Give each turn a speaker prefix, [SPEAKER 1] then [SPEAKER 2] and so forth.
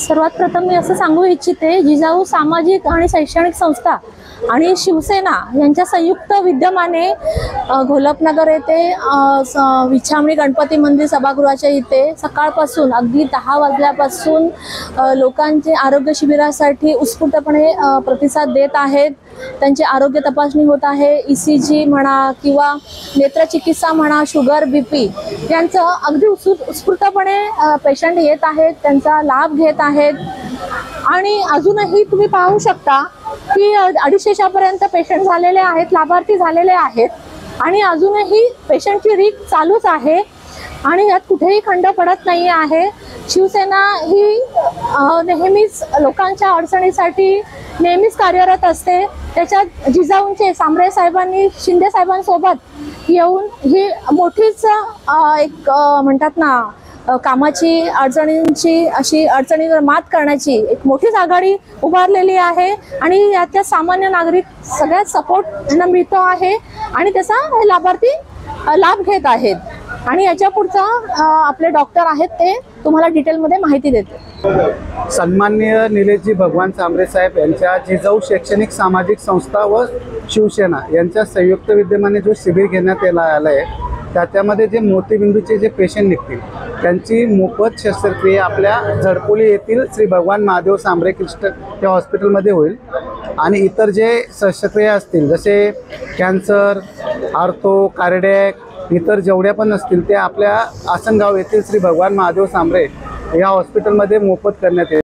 [SPEAKER 1] सर्वात प्रथम मी असं सांगू इच्छिते, जिजाऊ सामाजिक आणि शैक्षणिक संस्था आणि शिवसेना यांच्या संयुक्त विद्यमाने घोलपनगर येथे विछामणी गणपती मंदिर सभागृहाच्या इथे सकाळपासून अगदी 10 वाजल्यापासून लोकांचे आरोग्य शिबिरासाठी उत्स्फूर्तपणे प्रतिसाद देत आहेत। त्यांची आरोग्य तपासणी होत आहे। ECG म्हणा किंवा नेत्रचिकित्सा म्हणा, शुगर BP यांचं अगदी उत्स्फूर्तपणे पेशंट येत आहेत, त्यांचा लाभ घेत आहेत। आणि अजूनही तुम्ही पाहू शकता की 250 पर्यंत पेशंट झालेले आहेत, लाभार्थी झालेले आहेत आणि अजूनही पेशंटची रीक चालूच आहे आणि यात कुठेही खंड पडत नाही आहे। शिवसेना ही नेहमीच लोकांच्या अडचणीसाठी नेहमीच कार्यरत असते। त्याच्यात जिजाऊंचे सांबरे साहेबांनी शिंदे साहेबांसोबत येऊन ही मोठीच एक म्हणतात ना कामाची अडचणींची अशी अडचणींवर मात करण्याची एक मोठीच आघाडी उभारलेली आहे आणि याच्या सामान्य नागरिक सगळ्यात सपोर्ट त्यांना मिळतो आहे आणि त्याचा लाभार्थी लाभ घेत आहेत। आणि याच्या पुढचा आपले डॉक्टर आहेत ते तुम्हाला डिटेलमध्ये माहिती देते।
[SPEAKER 2] सन्माननीय निलेशजी भगवान सांबरे साहेब यांच्या जिजाऊ शैक्षणिक सामाजिक संस्था व शिवसेना यांच्या संयुक्त विद्यमाने जो शिबिर घेण्यात आला आहे त्याच्यामध्ये जे मोतीबिंदूचे जे पेशंट निघतील त्यांची मोफत शस्त्रक्रिया आपल्या झडपोली येथील श्री भगवान महादेव सांबरे क्लिष्टर त्या हॉस्पिटलमध्ये होईल आणि इतर जे शस्त्रक्रिया असतील जसे कॅन्सर, आर्थो, कार्डियक इतर जेवढ्या पण असतील ते आपल्या आसनगाव येथील श्री भगवान महादेव सांबरे या हॉस्पिटलमध्ये मोफत करण्यात येईल।